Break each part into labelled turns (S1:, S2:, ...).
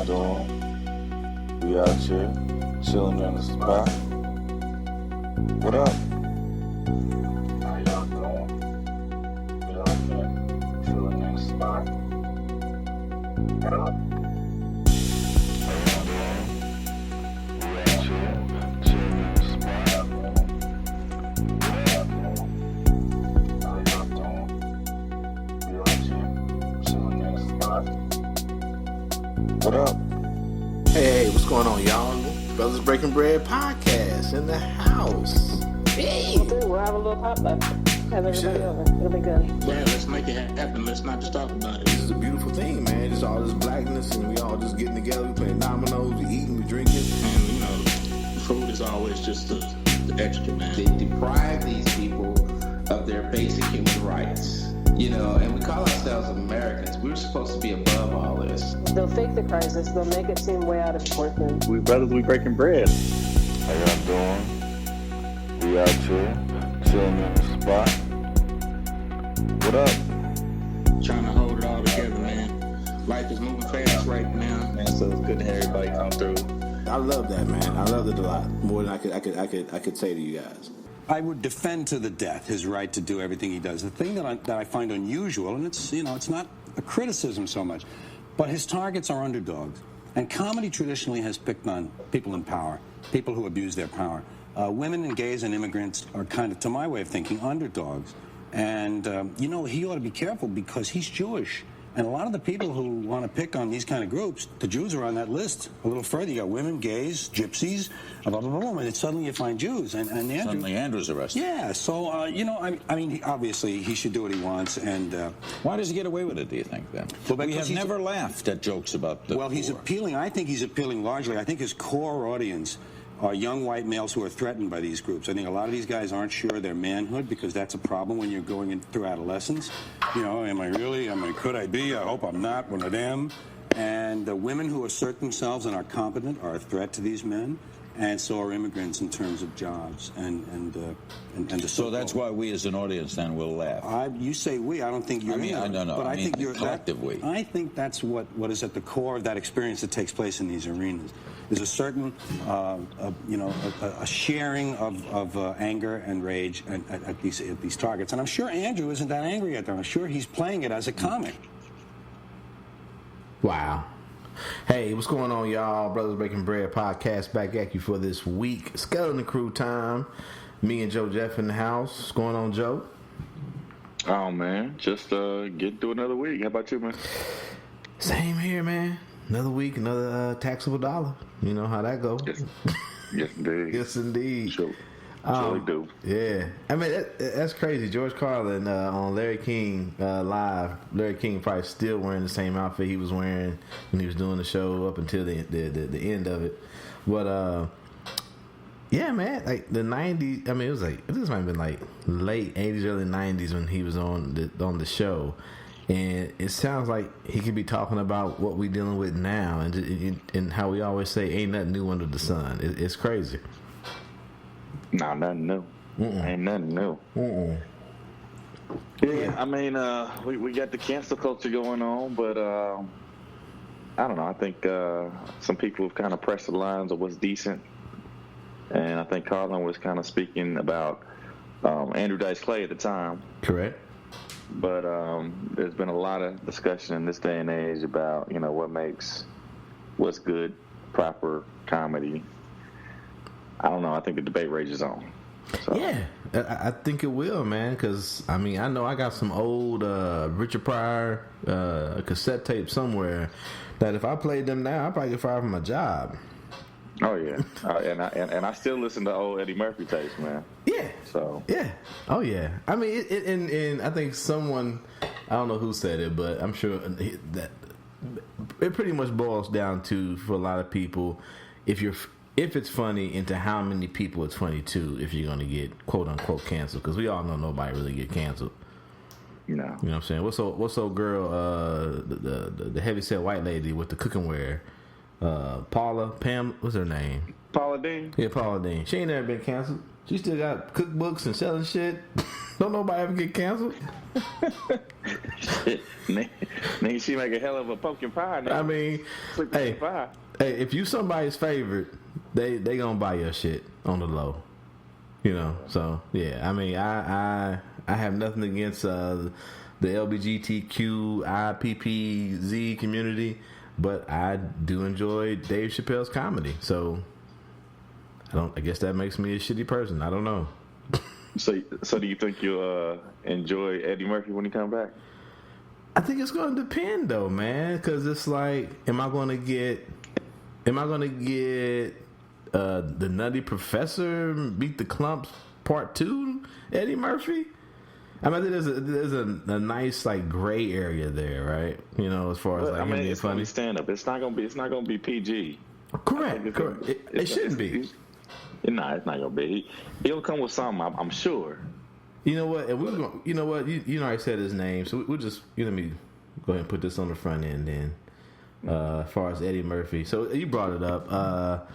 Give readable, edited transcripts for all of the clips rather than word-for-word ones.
S1: doing? We out here, chilling in the spot. What up? How y'all doing? We out here, chilling in the spot. What up? How y'all doing? We out here, chilling in the spot. What up? How y'all doing? We out here, chilling in the spot. What up?
S2: Hey, what's going on, y'all? Brothers Breaking Bread podcast in the house. Hey!
S3: We'll have a little potluck. Have everybody over. It'll be good.
S4: Yeah, let's make it happen. Let's not just talk about it.
S2: This is a beautiful thing, man. Just all this blackness, and we all just getting together. We playing dominoes, we eating, we drinking.
S4: And, you know, food is always just the extra, man.
S5: They deprive these people of their basic human rights. You know, and we call ourselves Americans. We're supposed to be above all this.
S3: They'll fake the crisis. They'll make it seem way out of proportion.
S6: We brothers, we breaking bread.
S1: How y'all doing? We out here, chilling in the spot. What up?
S4: Trying to hold it all together, man. Life is moving fast right now, man. So it's good to have everybody come through.
S2: I love that, man. I love it a lot. More than I could say to you guys.
S7: I would defend to the death his right to do everything he does. The thing that I find unusual, and it's not a criticism so much, but his targets are underdogs. And comedy traditionally has picked on people in power, people who abuse their power. Women and gays and immigrants are kind of, to my way of thinking, underdogs. And, he ought to be careful because he's Jewish. And a lot of the people who want to pick on these kind of groups, the Jews are on that list. A little further, you got women, gays, gypsies, blah, blah, blah, and suddenly you find Jews. And Andrew,
S6: Suddenly Andrew's arrested.
S7: yeah, so, obviously, he should do what he wants. And
S6: Why does he get away with it, do you think, then?
S7: Well,
S6: We
S7: because
S6: have never laughed at jokes about the
S7: he's
S6: poor.
S7: appealing. I think he's appealing largely. I think his core audience are young white males who are threatened by these groups. I think a lot of these guys aren't sure of their manhood because that's a problem when you're going through adolescence. You know, am I really? Could I be? I hope I'm not one of them. And the women who assert themselves and are competent are a threat to these men. And so are immigrants in terms of jobs and the
S6: So that's why we as an audience then will laugh.
S7: You say we. I don't think you're.
S6: I don't know.
S7: But I think
S6: the
S7: you're
S6: collective we.
S7: I think that's what is at the core of that experience that takes place in these arenas. There's a certain, a sharing of anger and rage at these targets. And I'm sure Andrew isn't that angry at them. I'm sure he's playing it as a comic.
S2: Wow. Hey, what's going on, y'all? Brothers Breaking Bread podcast back at you for this week. Skeleton Crew time. Me and Joe Jeff in the house. What's going on, Joe?
S8: Oh, man. Just getting through another week. How about you, man?
S2: Same here, man. Another week, another taxable dollar. You know how that goes.
S8: Yes, yes indeed.
S2: Yes, indeed.
S8: Sure do.
S2: Yeah. I mean, that's crazy. George Carlin on Larry King Live. Larry King probably still wearing the same outfit he was wearing when he was doing the show up until the end of it. But, yeah, man, like the 90s, I mean, this might have been like late 80s, early 90s when he was on the show. And it sounds like he could be talking about what we're dealing with now and how we always say ain't nothing new under the sun. It's crazy.
S8: Nah, nothing new. Ain't nothing new. Yeah, I mean, we got the cancel culture going on, but I don't know. I think some people have kind of pressed the lines of what's decent. And I think Carlin was kind of speaking about Andrew Dice Clay at the time.
S2: Correct.
S8: But there's been a lot of discussion in this day and age about, what's good, proper comedy. I don't know. I think the debate rages on. So.
S2: Yeah, I think it will, man, because, I mean, I know I got some old Richard Pryor cassette tape somewhere that if I played them now, I'd probably get fired from my job.
S8: Oh, yeah. And I still listen to old Eddie Murphy tapes, man.
S2: Yeah.
S8: So.
S2: Yeah. Oh, yeah. I mean, and I think someone, I don't know who said it, but I'm sure that it pretty much boils down to, for a lot of people, if it's funny, into how many people it's funny to if you're going to get quote-unquote canceled. Because we all know nobody really get canceled.
S8: No.
S2: You know what I'm saying? What's old girl, the heavyset white lady with the cooking wear? Paula, Pam, what's her name?
S8: Paula Dean?
S2: Yeah, Paula Dean. She ain't never been canceled. She still got cookbooks and selling shit. Don't nobody ever get canceled.
S8: Shit, nigga, she make a hell of a pumpkin pie. Nigga.
S2: I mean, hey, if you somebody's favorite, they gonna buy your shit on the low. You know, so yeah. I mean, I have nothing against the LGBTQIPPZ community, but I do enjoy Dave Chappelle's comedy. So I guess that makes me a shitty person. I don't know.
S8: So do you think you'll enjoy Eddie Murphy when he comes back?
S2: I think it's going to depend, though, man. Because it's like, am I going to get the Nutty Professor Beat the Clumps Part 2 Eddie Murphy? I mean, there's a nice like gray area there, right? You know, as far as like,
S8: I mean, it's
S2: funny
S8: stand up. It's not gonna be PG.
S2: Correct. It shouldn't be.
S8: Nah, it's not gonna be. He'll come with something, I'm sure.
S2: You know what? And you know what? You know, I said his name, so we'll just let me go ahead and put this on the front end then. As far as Eddie Murphy, so you brought it up.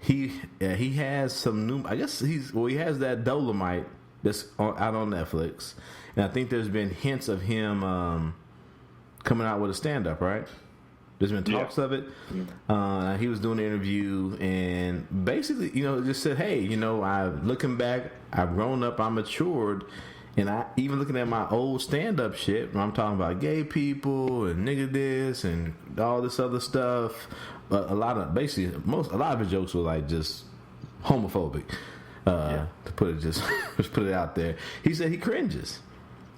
S2: He has some new. I guess he has that Dolomite that's out on Netflix, and I think there's been hints of him coming out with a stand-up, right? There's been talks of it. He was doing an interview and basically, you know, just said, hey, you know, looking back, I've grown up, I'm matured, and I even looking at my old stand-up shit, when I'm talking about gay people and nigga this and all this other stuff. A lot of his jokes were like just homophobic. To put it just put it out there. He said he cringes.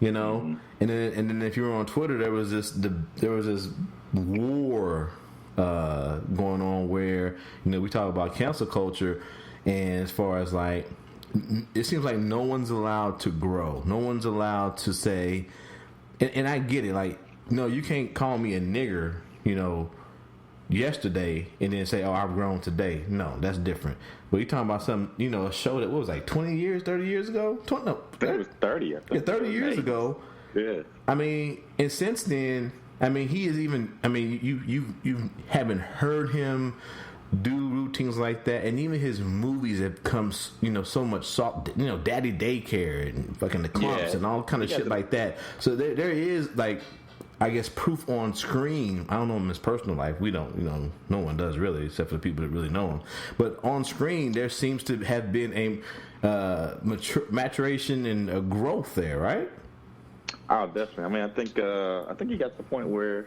S2: You know, and then if you were on Twitter, there was this war going on where, you know, we talk about cancel culture, and as far as like, it seems like no one's allowed to grow, no one's allowed to say, and I get it, like, no, you can't call me a nigger, you know, yesterday and then say, oh, I've grown today. No, that's different. But you're talking about some, you know, a show that was like 20 years, 30 years ago? 20, no, 30,
S8: it was 30. I think.
S2: Yeah, 30 years ago.
S8: Yeah.
S2: I mean, and since then, I mean, he is even, I mean, you haven't heard him do routines like that, and even his movies have come, you know, so much soft, you know, Daddy Daycare and fucking The Clumps and all kind of shit like that. So there is, like, I guess, proof on screen. I don't know him in his personal life. We don't, you know, no one does really, except for the people that really know him. But on screen, there seems to have been a maturation and a growth there, right?
S8: Oh, definitely. I mean, I think he got to the point where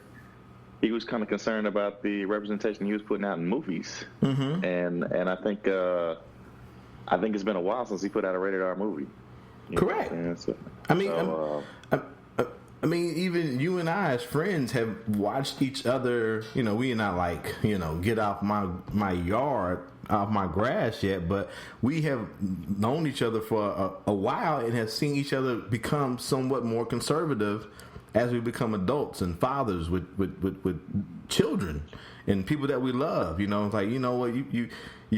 S8: he was kind of concerned about the representation he was putting out in movies, and I think it's been a while since he put out a rated R movie.
S2: Correct. I mean, even you and I as friends have watched each other. You know, we are not like, you know, get off my yard, off my grass yet, but we have known each other for a while and have seen each other become somewhat more conservative as we become adults and fathers with children and people that we love. You know, it's like, you know what, you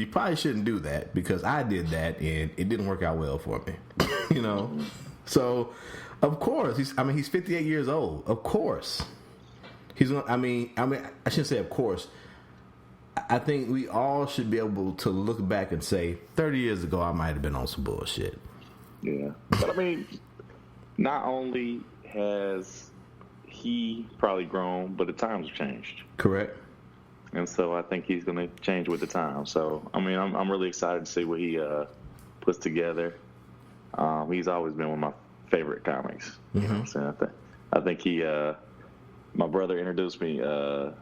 S2: probably shouldn't do that because I did that and it didn't work out well for me. You know, so. Of course, he's 58 years old. Of course, he's gonna. I mean, I shouldn't say of course. I think we all should be able to look back and say, 30 years ago, I might have been on some bullshit.
S8: Yeah, but I mean, not only has he probably grown, but the times have changed.
S2: Correct.
S8: And so I think he's going to change with the time. So I mean, I'm really excited to see what he puts together. He's always been one of my favorite comics. You know what I'm saying? I think he, my brother introduced me to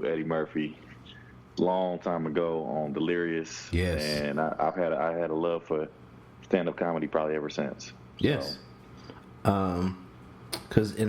S8: Eddie Murphy long time ago on Delirious.
S2: Yes.
S8: And I had a love for stand-up comedy probably ever since.
S2: Yes. And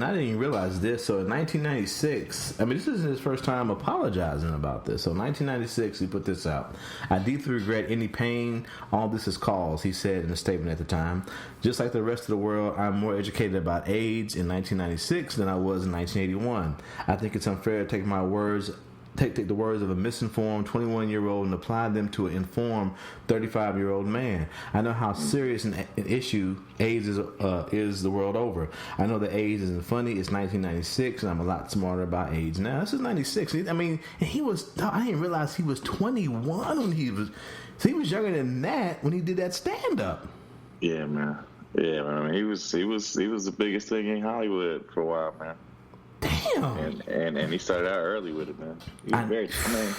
S2: I didn't even realize this. So in 1996, I mean, this isn't his first time apologizing about this. So in 1996, he put this out. I deeply regret any pain all this has caused, he said in a statement at the time. Just like the rest of the world, I'm more educated about AIDS in 1996 than I was in 1981. I think it's unfair to take my words take the words of a misinformed 21-year-old and apply them to an informed 35-year-old man. I know how serious an issue AIDS is the world over. I know that AIDS isn't funny. It's 1996, and I'm a lot smarter about AIDS now. This is 96. I mean, and I didn't realize he was 21 when he was younger than that when he did that stand-up.
S8: Yeah, man. Yeah, man. I mean, he was the biggest thing in Hollywood for a while, man.
S2: Damn.
S8: And he started out early with it, man. He was man.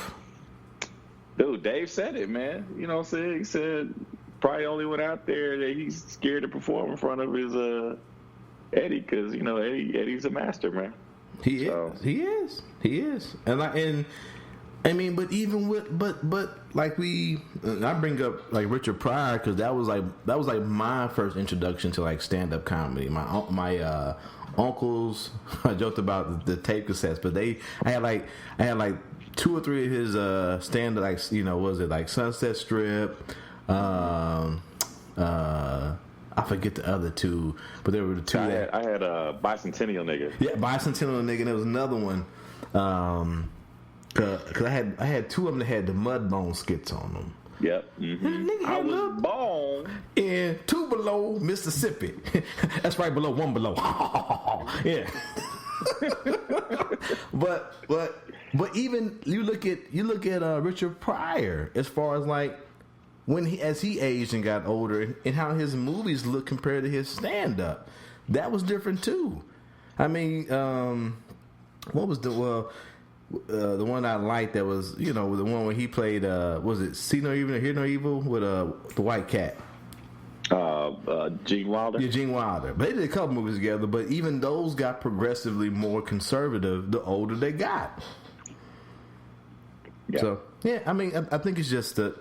S8: Dude, Dave said it, man. You know what I'm saying? He said probably only went out there that he's scared to perform in front of his Eddie, because you know Eddie's a master, man.
S2: He is. And I mean, but even with but like I bring up like Richard Pryor because that was like my first introduction to like stand up comedy. My uncles, I joked about the tape cassettes, but I had like 2 or 3 of his stand up, like, you know, was it like Sunset Strip? I forget the other 2, but there were the 2.
S8: I had Bicentennial Nigga.
S2: Yeah, Bicentennial Nigga, and there was another one. Cause I had 2 of them that had the Mudbone skits on them.
S8: Yep. Mm-hmm. I was born
S2: in Tupelo, Mississippi. That's right below, 1 below. Yeah. but even you look at Richard Pryor as far as like as he aged and got older and how his movies look compared to his stand up, that was different too. I mean, what was the one I liked that was, you know, the one where he played, was it See No Evil or Hear No Evil with the white cat?
S8: Gene Wilder?
S2: Yeah, Gene Wilder. But they did a couple movies together, but even those got progressively more conservative the older they got.
S8: Yeah.
S2: So, yeah, I mean, I think it's just that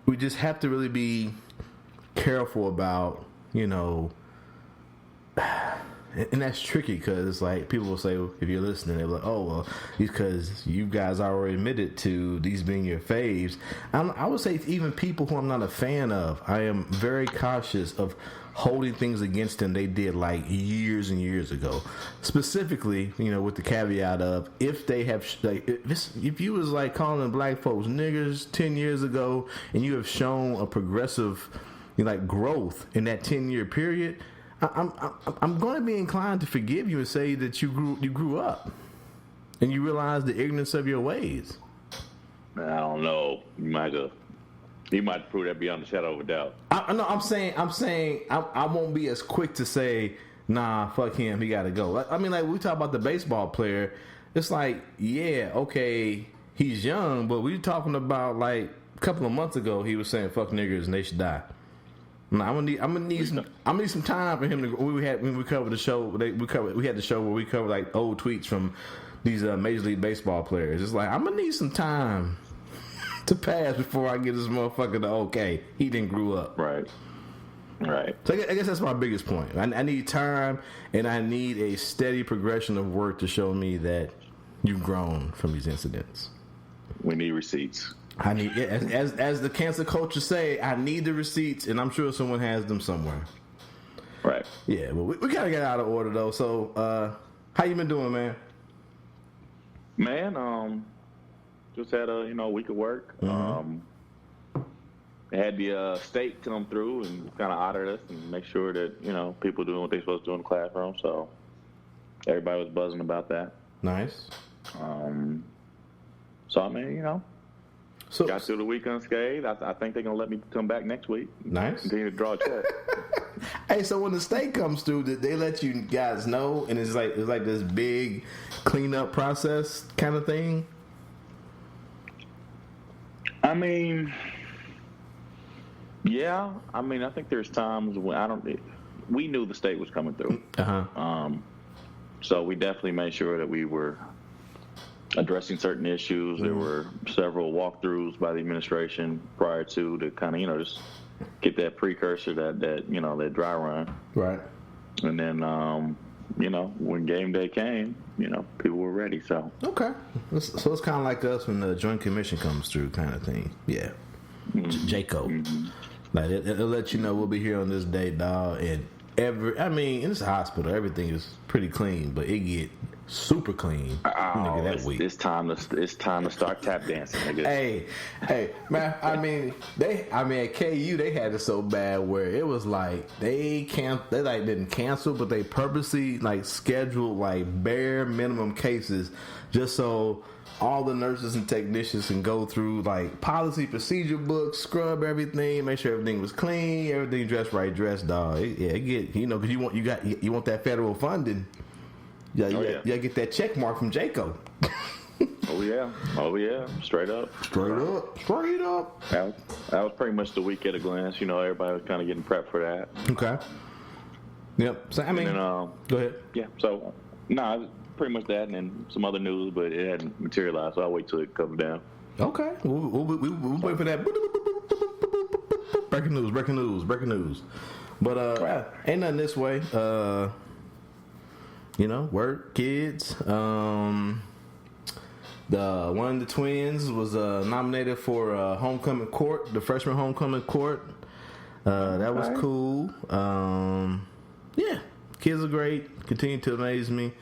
S2: we just have to really be careful about, you know, and that's tricky because it's like people will say, if you're listening, they're like, oh, well, because you guys already admitted to these being your faves. I would say even people who I'm not a fan of, I am very cautious of holding things against them they did like years and years ago. Specifically, you know, with the caveat of if they have, like, if you was like calling black folks niggers 10 years ago and you have shown a progressive, you know, like growth in that 10-year period, I'm going to be inclined to forgive you and say that you grew up and you realize the ignorance of your ways.
S8: I don't know. You might prove that beyond a shadow of a doubt.
S2: I'm saying I won't be as quick to say, nah, fuck him, he got to go. I mean, like we talk about the baseball player, it's like, yeah, okay, he's young, but we talking about like a couple of months ago he was saying fuck niggers and they should die. No, I'm gonna need some time for him to. When we covered the show, we had the show where we covered like old tweets from these Major League Baseball players. It's like I'm gonna need some time to pass before I get this motherfucker to okay, he didn't grow up.
S8: Right.
S2: So I guess that's my biggest point. I need time and I need a steady progression of work to show me that you've grown from these incidents.
S8: We need receipts.
S2: I need, as the cancel culture say, I need the receipts, and I'm sure someone has them somewhere.
S8: Right.
S2: Yeah, but we gotta get out of order though. So, how you been doing, man?
S8: Man, just had a week of work.
S2: Mm-hmm.
S8: Had the state come through and kind of audit us and make sure that people doing what they're supposed to do in the classroom. So everybody was buzzing about that.
S2: Nice.
S8: So I mean, so got through the week unscathed. I think they're gonna let me come back next week.
S2: Nice.
S8: Continue to draw a check.
S2: Hey, so when the state comes through, did they let you guys know? And it's like this big cleanup process kind of thing.
S8: I mean, yeah. I mean, I think there's times when we knew the state was coming through. So we definitely made sure that we were addressing certain issues. There were several walkthroughs by the administration prior to kind of, just get that precursor, that dry run.
S2: Right.
S8: And then, when game day came, people were ready. So
S2: okay. So it's kind of like us when the Joint Commission comes through, kind of thing. Yeah. Jaco.
S8: Mm-hmm.
S2: Like it'll let you know we'll be here on this day, dog. And in this hospital, everything is pretty clean, but it get super clean. Nigga, that weak.
S8: It's time to start tap dancing, nigga.
S2: Hey, man. I mean, at KU they had it so bad where it was like they didn't cancel, but they purposely like scheduled like bare minimum cases just so all the nurses and technicians can go through like policy procedure books, scrub everything, make sure everything was clean, everything dressed right, dog. Because you want that federal funding. Yeah, you gotta get that check mark from Jaco.
S8: Oh yeah, straight up. That was pretty much the week at a glance. Everybody was kind of getting prepped for that.
S2: Okay. Yep. So I mean, go ahead.
S8: Yeah. So pretty much that, and then some other news, but it hadn't materialized. So I'll wait till it comes down.
S2: Okay. We'll wait for that. Breaking news. But ain't nothing this way. Work, kids. The one of the twins was nominated for homecoming court, the freshman homecoming court. That was cool. Yeah, kids are great. Continue to amaze me.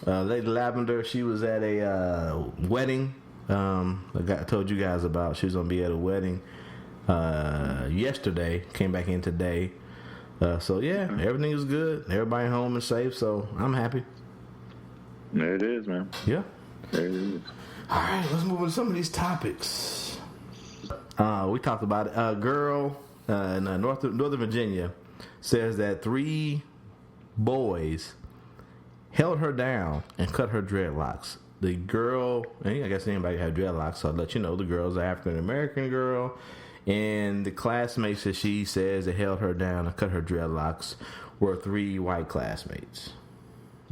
S2: Lady Lavender, she was at a wedding. I told you guys about. She was gonna be at a wedding yesterday. Came back in today. So yeah, everything is good. Everybody home and safe. So I'm happy.
S8: There it is, man.
S2: Yeah.
S8: There it is.
S2: All right, let's move on to some of these topics. We talked about it. A girl in Northern Virginia says that 3 boys held her down and cut her dreadlocks. The girl, I guess anybody had dreadlocks, so I'll let you know the girl's an African American girl, and the classmates that she says that held her down and cut her dreadlocks were 3 white classmates.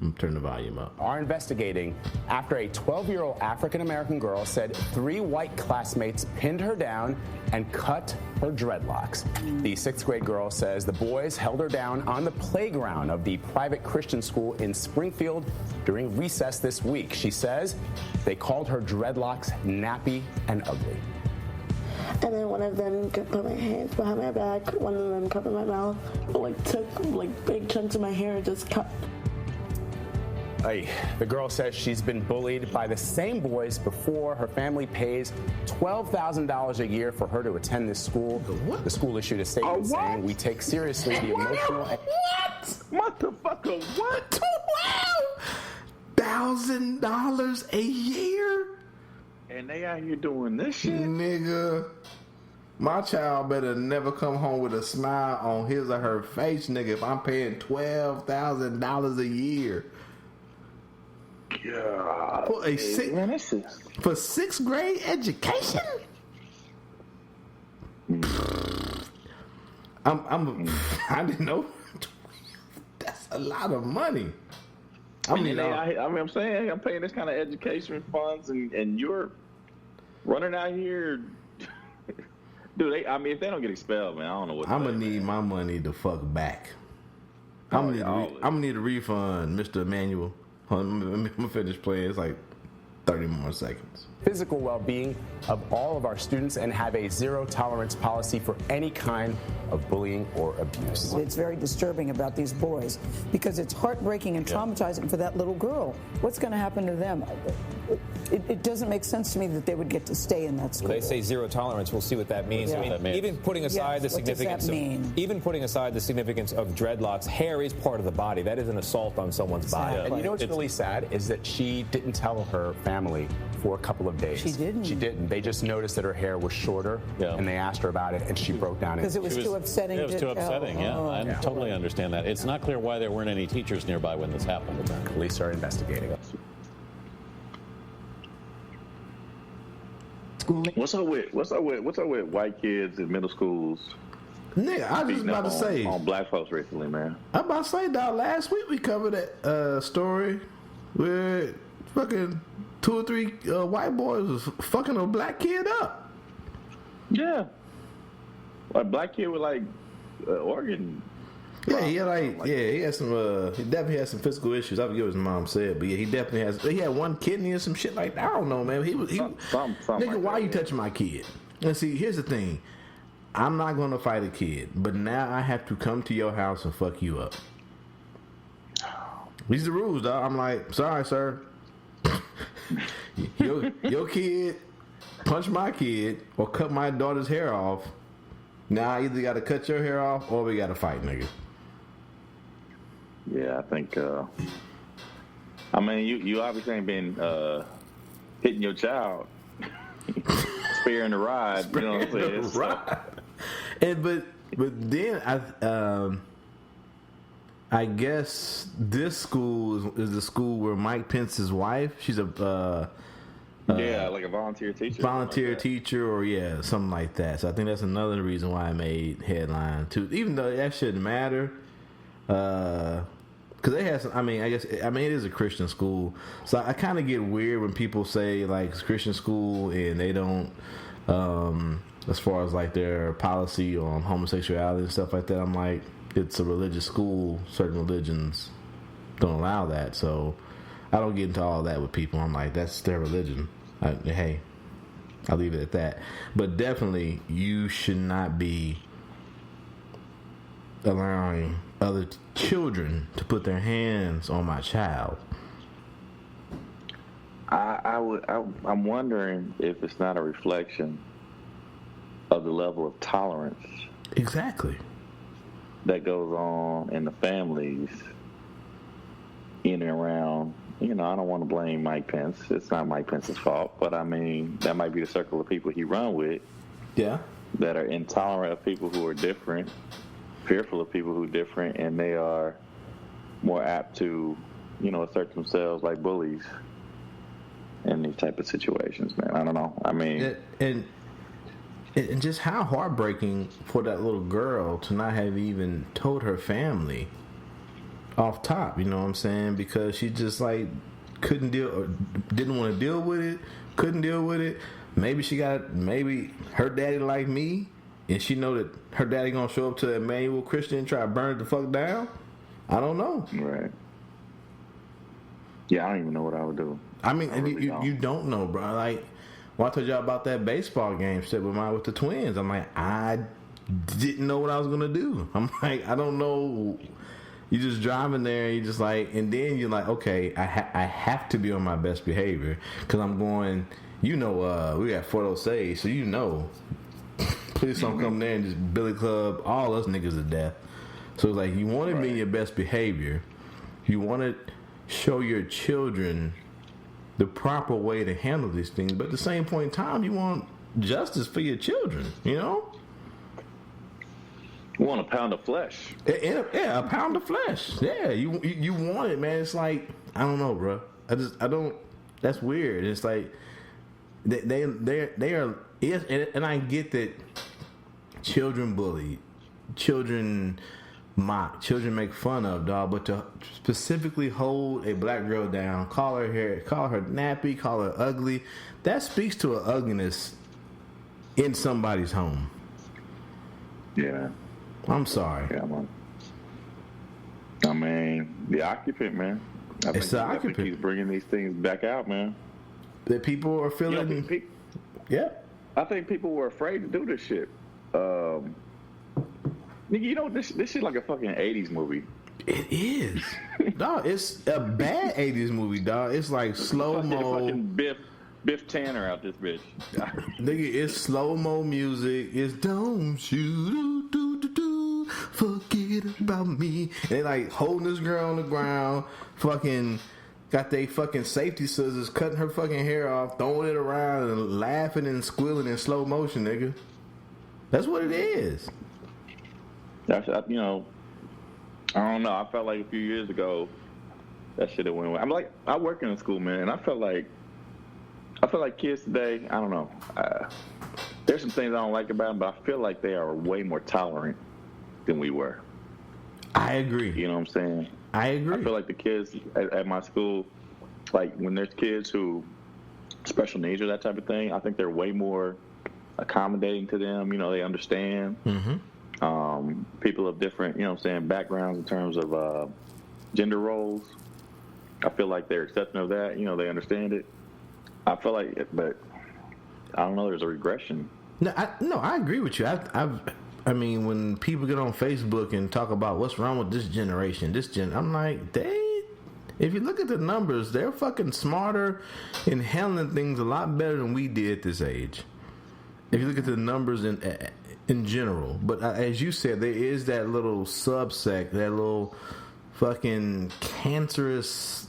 S2: I'm going to turn the volume up.
S9: Are investigating after a 12-year-old African-American girl said 3 white classmates pinned her down and cut her dreadlocks. The 6th grade girl says the boys held her down on the playground of the private Christian school in Springfield during recess this week. She says they called her dreadlocks nappy and ugly.
S10: And then one of them put my hands behind my back, one of them covered my mouth, took big chunks of my hair and just cut.
S9: The girl says she's been bullied by the same boys before. Her family pays $12,000 a year for her to attend this school. What? The school issued a statement saying we take seriously the emotional...
S8: What? Motherfucker, what?
S2: $1,000 a year?
S8: And they out here doing this shit?
S2: Nigga, my child better never come home with a smile on his or her face, nigga, if I'm paying $12,000 a year.
S8: God.
S2: For for 6th grade education? I didn't know. That's a lot of money.
S8: I'm saying I'm paying this kind of education funds, and you're running out here. Dude, if they don't get expelled, man, I don't know what.
S2: I'm gonna need my money to fuck back. I'm gonna need a refund, Mr. Emmanuel. I'm gonna finish playing. It's like 30 more seconds.
S9: Physical well-being of all of our students and have a zero-tolerance policy for any kind of bullying or abuse.
S11: It's very disturbing about these boys because it's heartbreaking and traumatizing for that little girl. What's going to happen to them? It doesn't make sense to me that they would get to stay in that school.
S12: Well, they say zero tolerance. We'll see what that means.
S11: Yeah.
S12: I mean, even putting aside the significance of dreadlocks, hair is part of the body. That is an assault on someone's body.
S9: And you know what's really sad is that she didn't tell her family for a couple of days.
S11: She didn't.
S9: They just noticed that her hair was shorter, and they asked her about it, and she broke down.
S11: Because it was too upsetting.
S6: It was too upsetting. I totally understand that. It's not clear why there weren't any teachers nearby when this happened.
S9: Police are investigating.
S8: What's up with white kids in middle schools?
S2: Nigga, I was just about to say
S8: on black folks recently, man.
S2: I'm about to say, dog. Last week we covered that story where fucking 2 or 3 white boys was fucking a black kid up.
S8: Yeah, like black kid with organ.
S2: Yeah, he had some. He definitely had some physical issues. I forget what his mom said, but yeah, he definitely has. He had one kidney or some shit like that. I don't know, man. Nigga, why you touching my kid? And see, here's the thing. I'm not gonna fight a kid, but now I have to come to your house and fuck you up. These are the rules, dog. I'm like, sorry, sir. your kid punched my kid or cut my daughter's hair off. Now I either got to cut your hair off or we got to fight, nigga.
S8: Yeah, I think. I mean, you obviously ain't been hitting your child, sparing the ride. You know what I'm saying?
S2: And but then I guess this school is the school where Mike Pence's wife. She's a
S8: like a volunteer teacher.
S2: Volunteer teacher, or something like that. So I think that's another reason why I made headline too. Even though that shouldn't matter, because they have some. I mean, it is a Christian school, so I kind of get weird when people say like it's Christian school and they don't. As far as like their policy on homosexuality and stuff like that, I'm like, it's a religious school. Certain religions don't allow that, so I don't get into all that with people. I'm like, that's their religion. Hey, I'll leave it at that. But definitely, you should not be allowing other children to put their hands on my child.
S8: I'm wondering if it's not a reflection of the level of tolerance
S2: exactly
S8: that goes on in the families in and around. You know, I don't want to blame Mike Pence. It's not Mike Pence's fault, but I mean, that might be the circle of people he run with.
S2: Yeah.
S8: That are intolerant of people who are different, fearful of people who are different, and they are more apt to, assert themselves like bullies in these type of situations, man. I don't know. I mean...
S2: And just how heartbreaking for that little girl to not have even told her family off top, you know what I'm saying? Because she just like couldn't deal or didn't want to deal with it, couldn't deal with it. Maybe her daddy like me, and she know that her daddy gonna show up to Emmanuel Christian and try to burn it the fuck down. I don't know.
S8: Right. Yeah, I don't even know what I would do.
S2: I mean, you don't know, bro. Like, well, I told y'all about that baseball game shit with the Twins. I'm like, I didn't know what I was gonna do. I'm like, I don't know. You just driving there, and you just like, and then you're like, okay, I have to be on my best behavior because I'm going. We got Fort Osage, so please don't come there and just Billy Club all us niggas to death. So it's like you want to be in your best behavior. You want to show your children the proper way to handle these things, but at the same point in time, you want justice for your children, You
S8: want a pound of flesh.
S2: Yeah, a pound of flesh. Yeah, you want it, man. It's like, I don't know, bro. I don't. That's weird. It's like they are. Yes, and I get that children bully, children mock, children make fun of, dog. But to specifically hold a black girl down, call her nappy, call her ugly, that speaks to an ugliness in somebody's home.
S8: Yeah.
S2: I'm sorry.
S8: Yeah, I mean, the occupant, man. I think he's bringing these things back out, man.
S2: That people are feeling. Yeah.
S8: I think people were afraid to do this shit. This shit like a fucking 80s movie.
S2: It is. Dog, it's a bad 80s movie, dog. It's like slow-mo.
S8: Fucking Biff Tanner out this bitch.
S2: Nigga, it's slow-mo music. It's don't you do forget about me. And they like holding this girl on the ground, fucking got they fucking safety scissors, cutting her fucking hair off, throwing it around and laughing and squealing in slow motion, nigga. That's what it is.
S8: I don't know. I felt like a few years ago that shit went away. I'm like, I work in a school, man, and I felt like kids today, I don't know. There's some things I don't like about them, but I feel like they are way more tolerant than we were.
S2: I agree.
S8: You know what I'm saying?
S2: I agree.
S8: I feel like the kids at my school, like when there's kids who special needs or that type of thing, I think they're way more accommodating to them. They understand.
S2: Mm-hmm.
S8: People of different, backgrounds in terms of gender roles. I feel like they're accepting of that. They understand it. I feel like it, but I don't know. There's a regression.
S2: No, I agree with you. I mean, when people get on Facebook and talk about what's wrong with this generation, I'm like, If you look at the numbers, they're fucking smarter in handling things a lot better than we did at this age. If you look at the numbers in general. But as you said, there is that little subsect, that little fucking cancerous,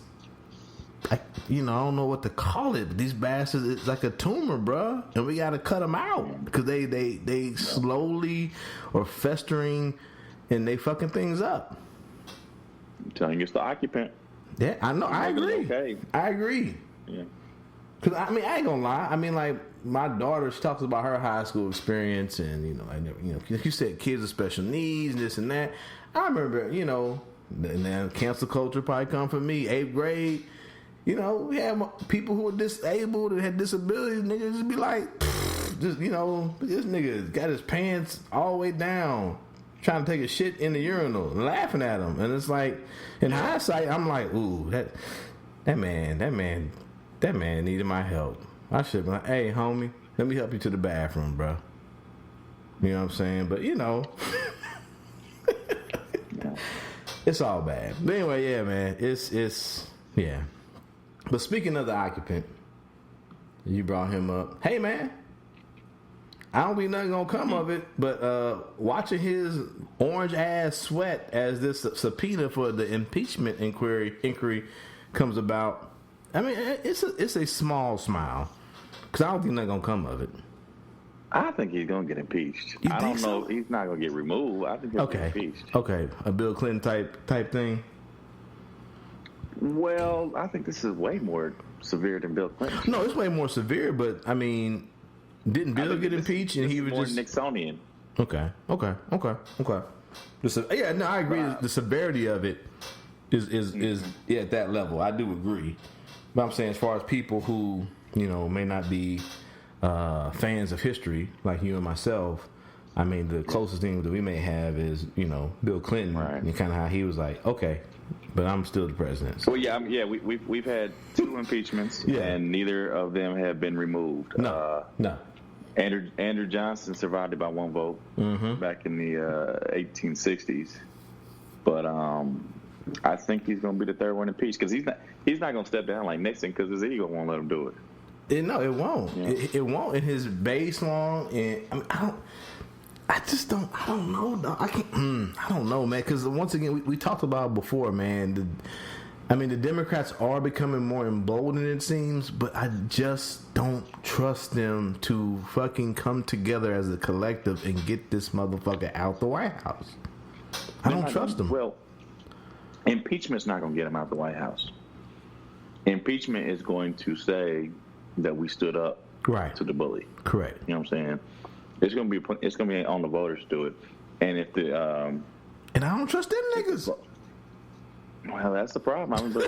S2: I don't know what to call it, but these bastards, it's like a tumor, bruh. And we got to cut them out because they slowly are festering and they fucking things up.
S8: I'm telling you, it's the occupant.
S2: Yeah, I know. I agree.
S8: Okay.
S2: I agree.
S8: Yeah.
S2: Because, I ain't gonna lie. Like, my daughter, she talks about her high school experience and, like you said, kids with special needs, this and that. I remember, and then cancel culture probably come from me, 8th grade. We had people who were disabled and had disabilities. Niggas just be like, this nigga got his pants all the way down, trying to take a shit in the urinal, and laughing at him. And it's like, in hindsight, I'm like, ooh, that man needed my help. I should be like, hey, homie, let me help you to the bathroom, bro. You know what I'm saying? But, it's all bad. But anyway, yeah, man, it's yeah. But speaking of the occupant, you brought him up. Hey, man, I don't think nothing gonna come of it, but watching his orange ass sweat as this subpoena for the impeachment inquiry comes about. I mean, it's a small smile because I don't think nothing gonna come of it.
S8: I think he's gonna get impeached. I don't know. He's not gonna get removed. I think he'll get impeached.
S2: Okay, a Bill Clinton type thing.
S8: Well, I think this is way more severe than Bill Clinton.
S2: No, it's way more severe, but I mean, didn't Bill get impeached and he was
S8: more
S2: just
S8: Nixonian?
S2: Okay. I agree. The severity of it is at that level. I do agree. But I'm saying, as far as people who may not be fans of history like you and myself, I mean, the closest thing that we may have is Bill Clinton, right? And kind of how he was like, okay, but I'm still the president. So.
S8: Well, we've had 2 impeachments, and neither of them have been removed.
S2: No.
S8: Andrew Johnson survived it by 1 vote back in the 1860s, but I think he's going to be the third one impeached because he's not going to step down like Nixon because his ego won't let him do it.
S2: No, it won't. Yeah. It won't. And his base long, and I mean, I don't know. I don't know, man. Because once again, we talked about it before, man. The Democrats are becoming more emboldened, it seems, but I just don't trust them to fucking come together as a collective and get this motherfucker out the White House. I don't trust them.
S8: Well, impeachment's not going to get him out the White House. Impeachment is going to say that we stood up to the bully.
S2: Correct.
S8: You know what I'm saying? It's going to be on the voters to do it. And if the
S2: and I don't trust them niggas.
S8: Well, that's the problem. I mean, but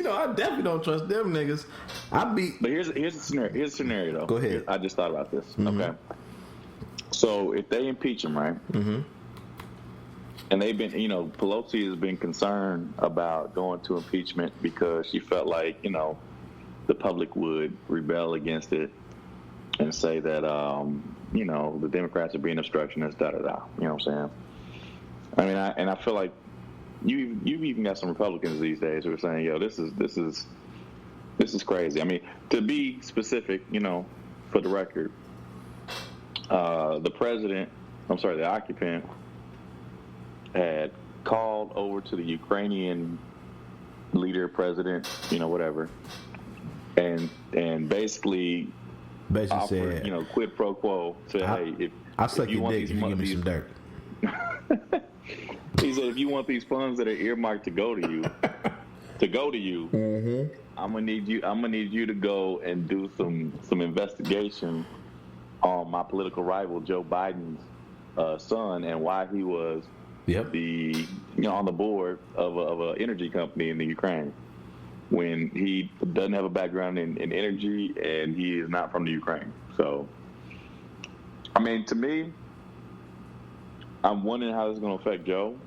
S2: I definitely don't trust them niggas.
S8: But here's a scenario. Here's a scenario though.
S2: Go ahead.
S8: I just thought about this. Mm-hmm. Okay. So if they impeach him, right?
S2: Mm-hmm.
S8: And they've been, Pelosi has been concerned about going to impeachment because she felt like, the public would rebel against it and say that, the Democrats are being obstructionists, da-da-da. You know what I'm saying? I mean, I feel like you've even got some Republicans these days who are saying, yo, this is crazy. I mean, to be specific, for the record, the occupant had called over to the Ukrainian leader, president, whatever, and basically offered,
S2: said,
S8: quid pro quo, said, hey,
S2: I'll suck your dick if you give me some dirt.
S8: He said, if you want these funds that are earmarked to go to you,
S2: mm-hmm.
S8: I'm gonna need you to go and do some investigation on my political rival Joe Biden's son and why he was on the board of an energy company in the Ukraine when he doesn't have a background in energy and he is not from the Ukraine. So, I mean, to me, I'm wondering how this is going to affect Joe.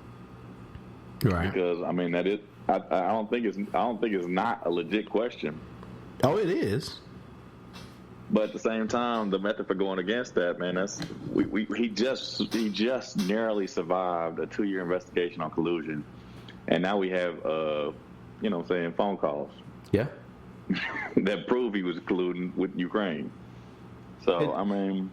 S2: Right.
S8: Because I mean I don't think it's not a legit question.
S2: Oh, it is.
S8: But at the same time, the method for going against that, man, he just narrowly survived a 2-year investigation on collusion, And now we have, you know what I'm saying, phone calls.
S2: Yeah.
S8: that prove he was colluding with Ukraine. So, I mean...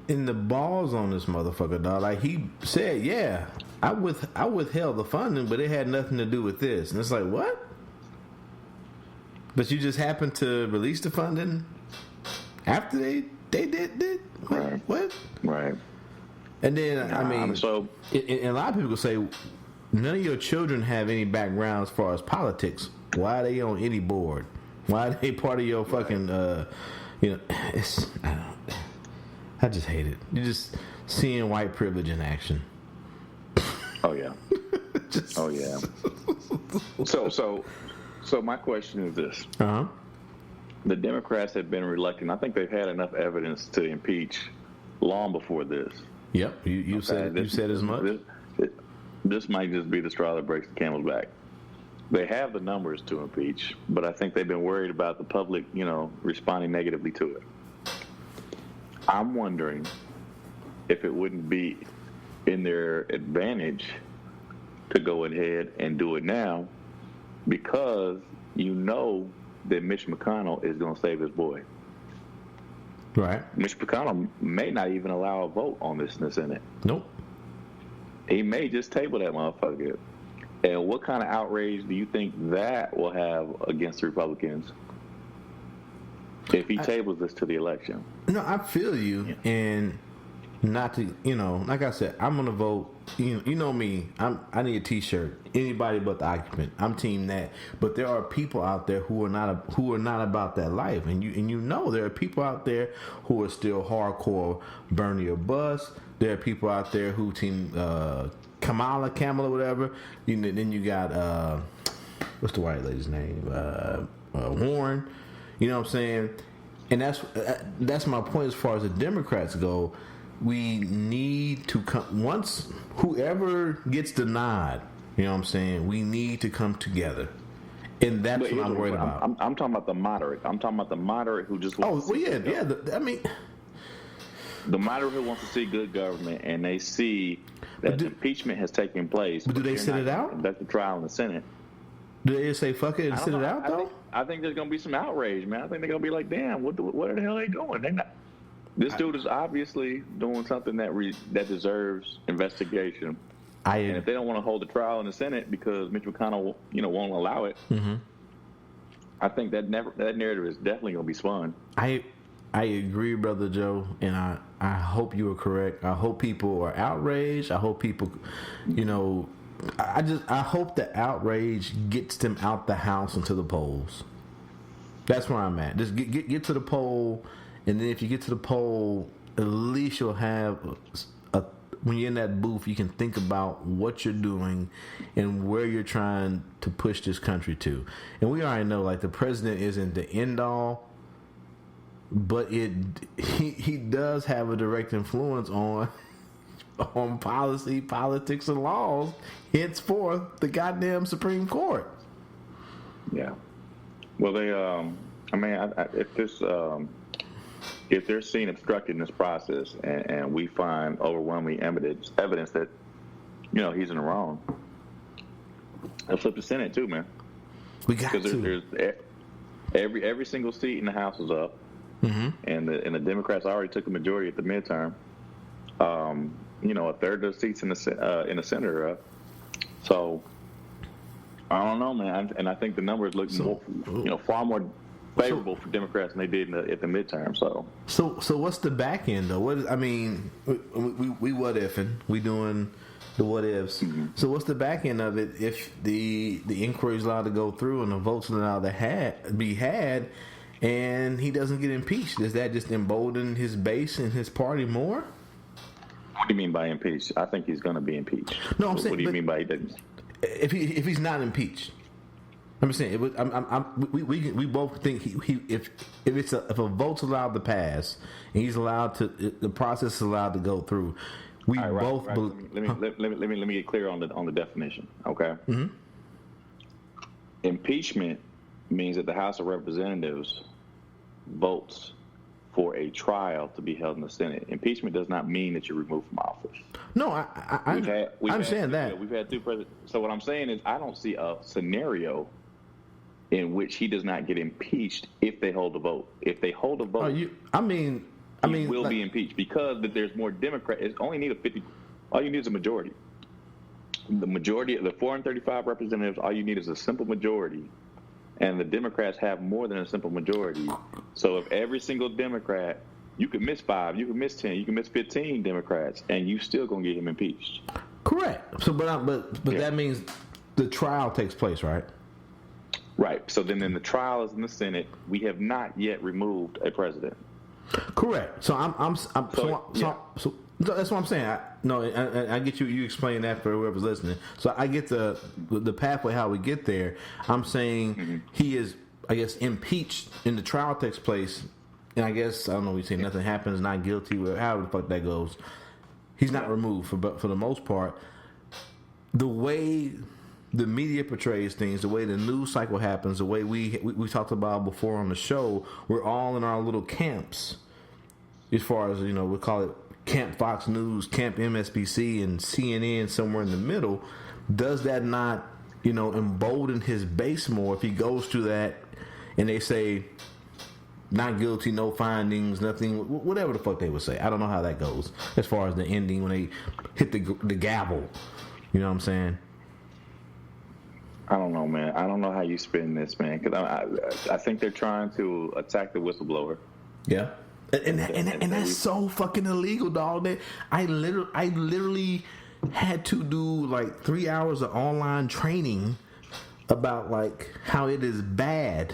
S2: And the balls on this motherfucker, dog. Like, he said, yeah, I withheld the funding, but it had nothing to do with this. And it's like, what? But you just happened to release the funding after they did?
S8: Right.
S2: What?
S8: Right.
S2: And then, I mean,
S8: so...
S2: and a lot of people say, none of your children have any background as far as politics. Why are they on any board? Why are they part of your fucking, you know, it's, I just hate it. You're just seeing white privilege in action.
S8: Oh, yeah. Oh, yeah. So my question is this.
S2: Uh-huh.
S8: The Democrats have been reluctant. I think they've had enough evidence to impeach long before this.
S2: Yep. You said as much.
S8: This might just be the straw that breaks the camel's back. They have the numbers to impeach, but I think they've been worried about the public, you know, responding negatively to it. I'm wondering if it wouldn't be in their advantage to go ahead and do it now, because you know that Mitch McConnell is going to save his boy.
S2: Right.
S8: Mitch McConnell may not even allow a vote on this in the Senate.
S2: Nope.
S8: He may just table that motherfucker. And what kind of outrage do you think that will have against the Republicans if he tables this to the election?
S2: No, I feel you, and not to, you know, like I said, I'm gonna vote. You know me. I need a T-shirt. Anybody but the occupant. I'm team that. But there are people out there who are not about that life, and you know there are people out there who are still hardcore burn your bus. There are people out there who team Kamala, whatever. Then you got what's the white lady's name? Warren. You know what I'm saying? And that's my point as far as the Democrats go. We need to come once whoever gets the nod. You know what I'm saying? We need to come together, and that's what I'm worried about.
S8: I'm talking about the moderate. I'm talking about the moderate who just wants to see
S2: I mean,
S8: the moderate who wants to see good government, and they see that impeachment has taken place.
S2: But do they sit it out?
S8: That's the trial in the Senate.
S2: Do they just say fuck it and sit it out though?
S8: I think there's going to be some outrage, man. I think they're going to be like, damn, what the hell are they doing? They're not. This dude is obviously doing something that deserves investigation. And if they don't want to hold the trial in the Senate because Mitch McConnell, won't allow it, I think that narrative is definitely going to be spun. I
S2: agree, Brother Joe, and I hope you are correct. I hope people are outraged. I hope people, I hope the outrage gets them out the house and to the polls. That's where I'm at. Just get to the poll, and then if you get to the poll, at least you'll have when you're in that booth, you can think about what you're doing and where you're trying to push this country to. And we already know, like, the president isn't the end all, but he does have a direct influence on policy, politics, and laws. Henceforth, the goddamn Supreme Court.
S8: Yeah. Well, they, if they're seen obstructing this process, and we find overwhelming evidence that, he's in the wrong, they'll flip the Senate too, man.
S2: We got to.
S8: There's every single seat in the House is up, and the Democrats already took a majority at the midterm. A third of the seats in the Senate are up. So I don't know, man. And I think the numbers look far more favorable for Democrats than they did at the midterm. So
S2: what's the back end though? We what ifing? We doing the what ifs. So what's the back end of it if the inquiry is allowed to go through and the votes are allowed to be had, and he doesn't get impeached? Does that just embolden his base and his party more?
S8: What do you mean by impeached? I think he's going to be impeached.
S2: No, I'm saying.
S8: What do you mean by he didn't?
S2: If he's not impeached, I'm saying we both think if a vote's allowed to pass and he's allowed to, the process is allowed to go through. We both.
S8: Right. Let me get clear on the definition. Okay. Impeachment means that the House of Representatives votes for a trial to be held in the Senate. Impeachment does not mean that you're removed from office.
S2: No, I understand that.
S8: We've had 2 presidents. So what I'm saying is I don't see a scenario in which he does not get impeached if they hold a vote. If they hold a vote, he will be impeached because there's more Democrats. It only need a 50. All you need is a majority. The majority of the 435 representatives, all you need is a simple majority. And the Democrats have more than a simple majority. So if every single Democrat, you could miss 5, you could miss 10, you can miss 15 Democrats, and you still gonna get him impeached.
S2: Correct. So, but that means the trial takes place, right?
S8: Right. So then the trial is in the Senate. We have not yet removed a president.
S2: Correct. So so that's what I'm saying. I get you. You explain that for whoever's listening. So I get the pathway how we get there. I'm saying he is, I guess, impeached, and the trial takes place. And I guess I don't know. We say nothing happens, not guilty. However the fuck that goes, he's not removed. But for the most part, the way the media portrays things, the way the news cycle happens, the way we talked about before on the show, we're all in our little camps. As far as, we call it Camp Fox News, Camp MSNBC, and CNN somewhere in the middle. Does that not, embolden his base more if he goes to that and they say not guilty, no findings, nothing, whatever the fuck they would say. I don't know how that goes as far as the ending when they hit the gavel. You know what I'm saying?
S8: I don't know, man. I don't know how you spin this, man, because I think they're trying to attack the whistleblower.
S2: Yeah. And that's so fucking illegal, dog. That I literally had to do like 3 hours of online training about like how it is bad.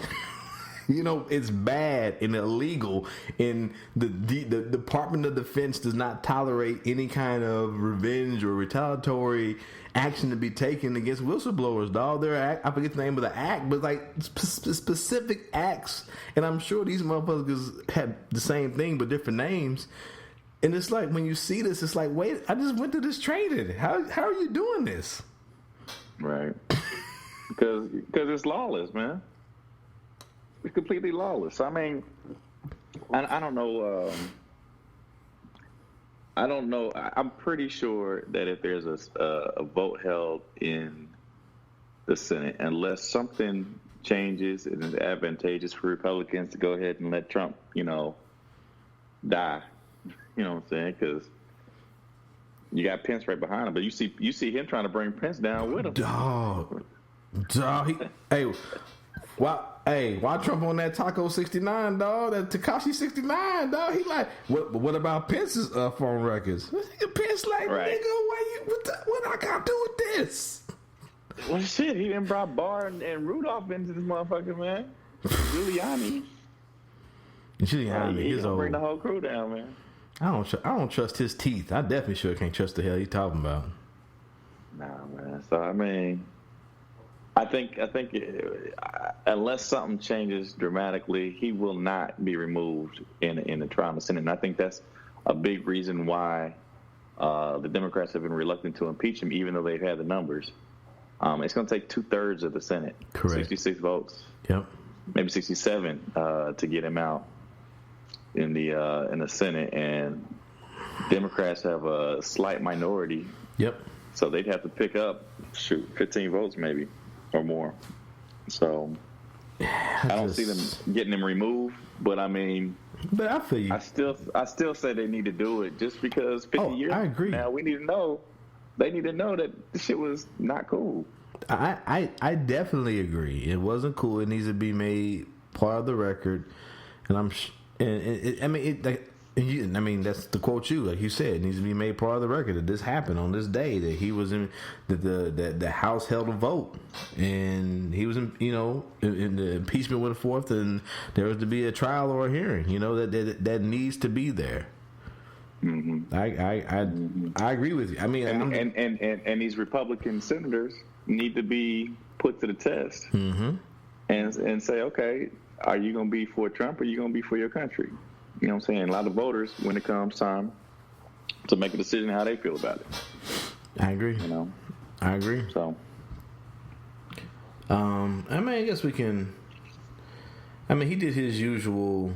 S2: It's bad and illegal, and the Department of Defense does not tolerate any kind of revenge or retaliatory action to be taken against whistleblowers, dog. I forget the name of the act, but like specific acts, and I'm sure these motherfuckers have the same thing but different names. And it's like when you see this, it's like, wait, I just went through this training. How are you doing this?
S8: Right. Because it's lawless, man. It's completely lawless. I mean, I don't know. I don't know. I'm pretty sure that if there's a vote held in the Senate, unless something changes and it's advantageous for Republicans to go ahead and let Trump, die. You know what I'm saying? Because you got Pence right behind him, but you see him trying to bring Pence down with him.
S2: Dog. Why Trump on that Taco 69, dog? That Tekashi 69, dog? He like, what about Pence's phone records? Pence like, right. Nigga, what I got to do with this?
S8: Well, shit, he done brought Barr and Rudolph into this motherfucker, man. Giuliani. He's gonna bring the whole crew down, man.
S2: I don't trust his teeth. I definitely sure can't trust the hell he's talking about.
S8: Nah, man. So I mean, I think unless something changes dramatically, he will not be removed in the trial in the Senate. And I think that's a big reason why the Democrats have been reluctant to impeach him, even though they've had the numbers. It's going to take 2/3 of the Senate,
S2: correct,
S8: 66 votes,
S2: yep,
S8: maybe 67 to get him out in the Senate, and Democrats have a slight minority.
S2: Yep.
S8: So they'd have to pick up 15 votes maybe or more. So I don't see them getting him removed, but I mean,
S2: but I feel you.
S8: I still say they need to do it just because 50 years
S2: I agree.
S8: Now we need to know. They need to know that this shit was not cool.
S2: I definitely agree. It wasn't cool. It needs to be made part of the record. And I mean, that's the quote you, like you said, it needs to be made part of the record that this happened on this day, that he was in, that the House held a vote, and he was in, in the impeachment went forth, and there was to be a trial or a hearing, that needs to be there.
S8: Mm-hmm.
S2: I agree with you. I mean,
S8: and these Republican senators need to be put to the test,
S2: mm-hmm,
S8: and say, okay, are you going to be for Trump or are you going to be for your country? You know what I'm saying? A lot of voters, when it comes time to make a decision, how they feel about it.
S2: I agree. I agree.
S8: So,
S2: I guess we can. I mean, he did his usual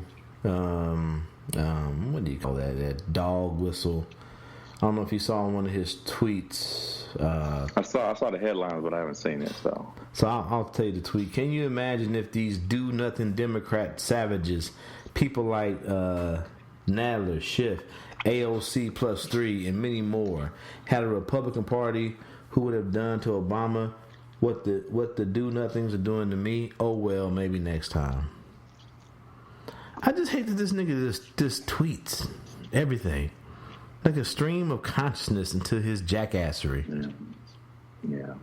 S2: what do you call that? That dog whistle. I don't know if you saw one of his tweets.
S8: I saw the headlines, but I haven't seen it. So
S2: I'll tell you the tweet. Can you imagine if these do-nothing Democrat savages, people like Nadler, Schiff, AOC plus 3, and many more, had a Republican Party who would have done to Obama what the do-nothings are doing to me? Oh well, maybe next time. I just hate that this nigga just tweets everything. Like a stream of consciousness into his jackassery.
S8: Yeah.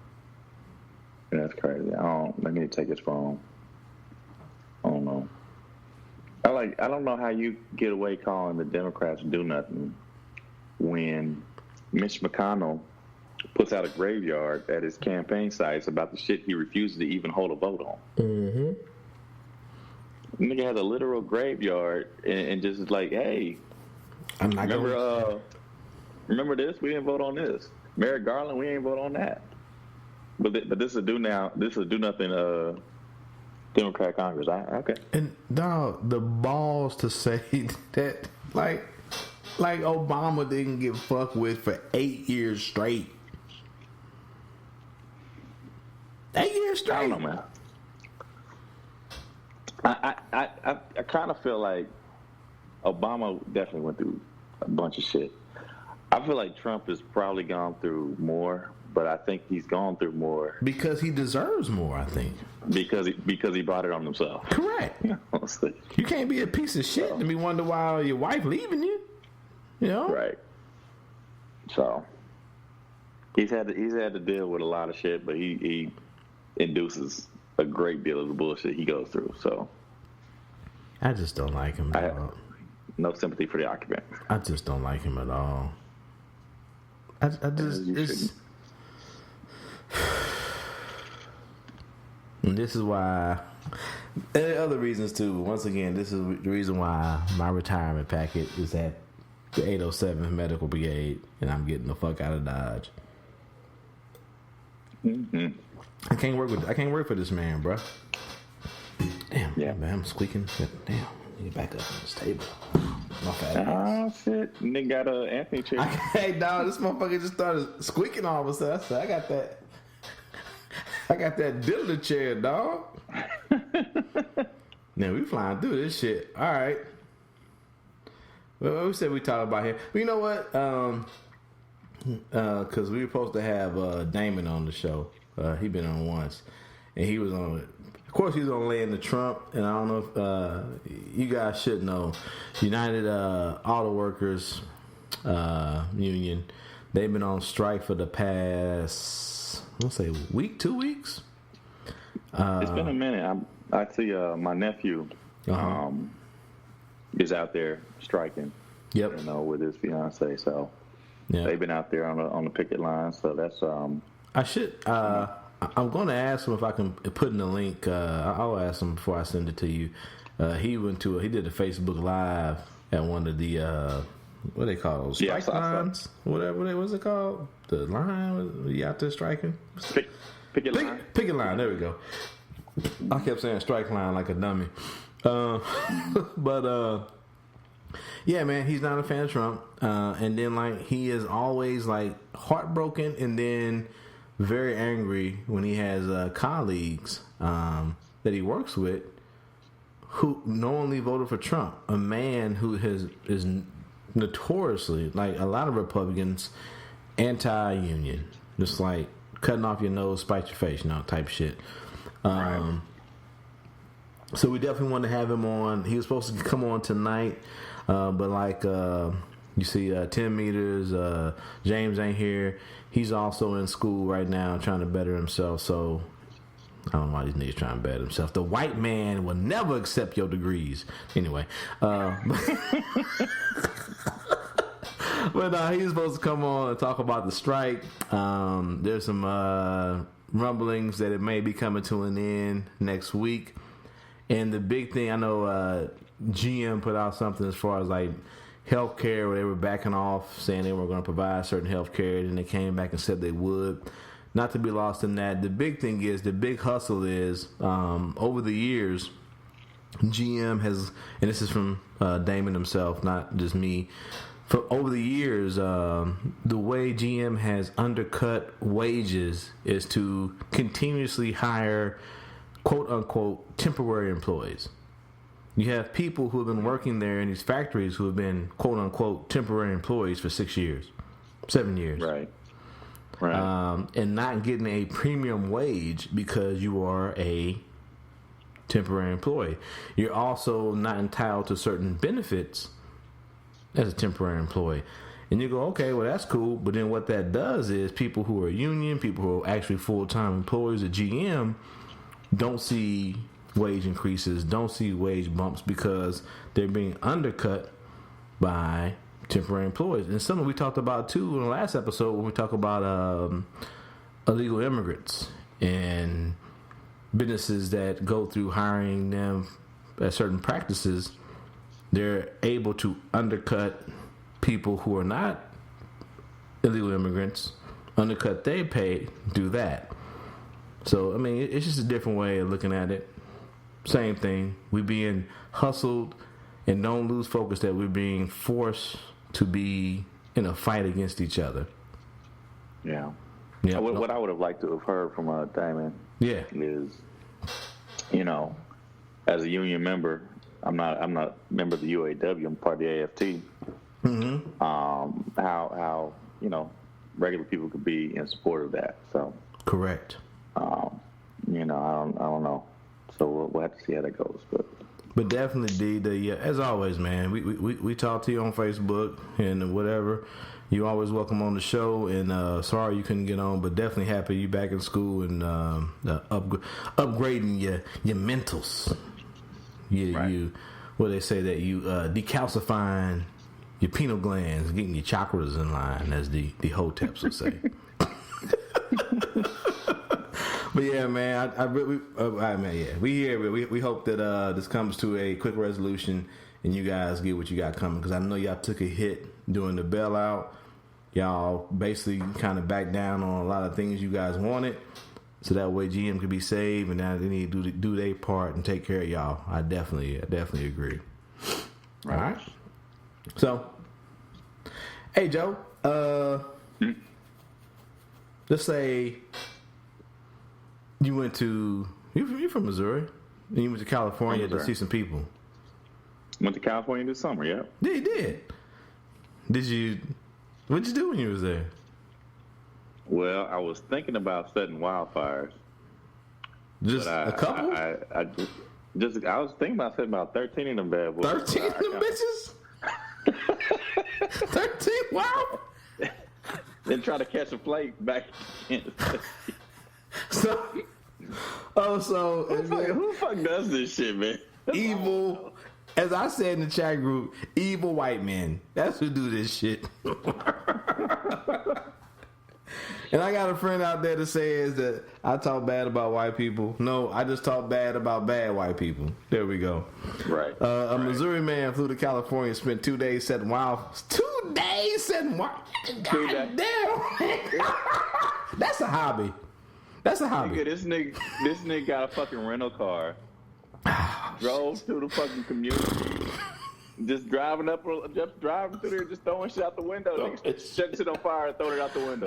S8: That's crazy. Let me take his phone. I don't know. I don't know how you get away calling the Democrats do nothing when Mitch McConnell puts out a graveyard at his campaign sites about the shit he refuses to even hold a vote on.
S2: Mm-hmm.
S8: Nigga has a literal graveyard and just is like, hey,
S2: I'm not
S8: remember this? We didn't vote on this. Merrick Garland, we ain't vote on that. But this is a do nothing Democrat Congress. Okay.
S2: And dog, the balls to say that like Obama didn't get fucked with for 8 years straight. 8 years straight.
S8: I don't know, man. I kind of feel like Obama definitely went through a bunch of shit. I feel like Trump has probably gone through more, but I think he's gone through more
S2: because he deserves more. I think
S8: because he brought it on himself.
S2: Correct. You can't be a piece of shit and be wonder why your wife leaving you. You know,
S8: right? So he's had to deal with a lot of shit, but he induces a great deal of the bullshit he goes through. So
S2: I just don't like him at all.
S8: No sympathy for the occupant.
S2: I just don't like him at all. It's and this is why, and other reasons too. Once again, this is the reason why my retirement packet is at the 807th Medical Brigade, and I'm getting the fuck out of Dodge.
S8: Mm-hmm.
S2: I can't work for this man, bro. Damn, yeah, man, I'm squeaking. Damn, I need to back up on this table. My fat ass.
S8: Oh shit, nigga got a Anthony chair.
S2: Hey, dog, this motherfucker just started squeaking all of a sudden. I said, I got that Dillard chair, dog. Now we flying through this shit. All right. Well, we said we talk about here. But you know what? Because we were supposed to have Damon on the show. He been on once, and he was on it. Of course, he was on laying the Trump, and I don't know if you guys should know. United Auto Workers Union, they've been on strike for the past, let's say, week, 2 weeks.
S8: It's been a minute. I see my nephew is out there striking.
S2: Yep.
S8: You know, with his fiance. So they've been out there on the picket line. So that's
S2: I should. I'm going to ask him if I can put in the link. I'll ask him before I send it to you. He did a Facebook Live at one of the what they call those strike lines, whatever. What's it called? The line? You out there striking?
S8: Picket line.
S2: Picket line. There we go. I kept saying strike line like a dummy. But yeah, man, he's not a fan of Trump. And then like he is always like heartbroken and then very angry when he has colleagues that he works with who knowingly voted for Trump, a man who is notoriously, like a lot of Republicans, anti-union, just like cutting off your nose, spite your face, type shit. Right. So we definitely wanted to have him on. He was supposed to come on tonight, but like you see 10 meters, James ain't here. He's also in school right now trying to better himself. So I don't know why these niggas trying to better himself. The white man will never accept your degrees. Anyway. But he's supposed to come on and talk about the strike. There's some rumblings that it may be coming to an end next week. And the big thing, I know GM put out something as far as like healthcare, where they were backing off, saying they were going to provide certain healthcare, and they came back and said they would. Not to be lost in that. The big thing is, the big hustle is, over the years, GM has, and this is from Damon himself, not just me. For over the years, the way GM has undercut wages is to continuously hire quote unquote temporary employees. You have people who have been working there in these factories who have been quote unquote temporary employees for 6 years, 7 years.
S8: Right.
S2: And not getting a premium wage because you are a temporary employee. You're also not entitled to certain benefits as a temporary employee. And you go, okay, well, that's cool. But then what that does is people who are union, people who are actually full-time employees at GM don't see wage increases, don't see wage bumps because they're being undercut by temporary employees. And something we talked about, too, in the last episode when we talk about illegal immigrants and businesses that go through hiring them at certain practices. They're able to undercut people who are not illegal immigrants, undercut their pay, do that. So, I mean, it's just a different way of looking at it. Same thing. We're being hustled, and don't lose focus that we're being forced to be in a fight against each other.
S8: Yeah.
S2: Yeah.
S8: What I would have liked to have heard from Damon is, you know, as a union member, I'm not a member of the UAW. I'm part of the AFT.
S2: Mm-hmm.
S8: How you know regular people could be in support of that. So
S2: correct.
S8: You know, I don't know. So we'll have to see how that goes.
S2: But definitely, as always, man, we talk to you on Facebook and whatever. You're always welcome on the show. And sorry you couldn't get on, but definitely happy you back in school and upgrading your mentals. You what they say that you decalcifying your pineal glands, getting your chakras in line, as the Hoteps would say. But yeah, man, we here. We hope that this comes to a quick resolution and you guys get what you got coming, because I know y'all took a hit during the bailout. Y'all basically kind of backed down on a lot of things you guys wanted, so that way GM could be saved, and now they need to do their part and take care of y'all. I definitely agree. All right. So, hey Joe, let's say you went to you're from Missouri, and you went to California to see some people.
S8: Went to California this summer, yeah.
S2: Yeah, you did. What'd you do when you was there?
S8: Well, I was thinking about setting wildfires.
S2: Just a couple?
S8: I was thinking about setting about 13 of them bad boys.
S2: 13 of them bitches? 13? Wow.
S8: Then try to catch a flight back in.
S2: So
S8: who the fuck does this shit, man?
S2: Evil, as I said in the chat group, evil white men. That's who do this shit. And I got a friend out there that says that I talk bad about white people. No, I just talk bad about bad white people. There we go.
S8: Right.
S2: A Missouri man flew to California, spent 2 days setting wild. 2 days setting wild. God damn. That's a hobby.
S8: Nigga, this nigga got a fucking rental car. Drove to the fucking community. Just driving through there, just throwing shit out the window. Niggas setting shit on fire and throwing it out the window.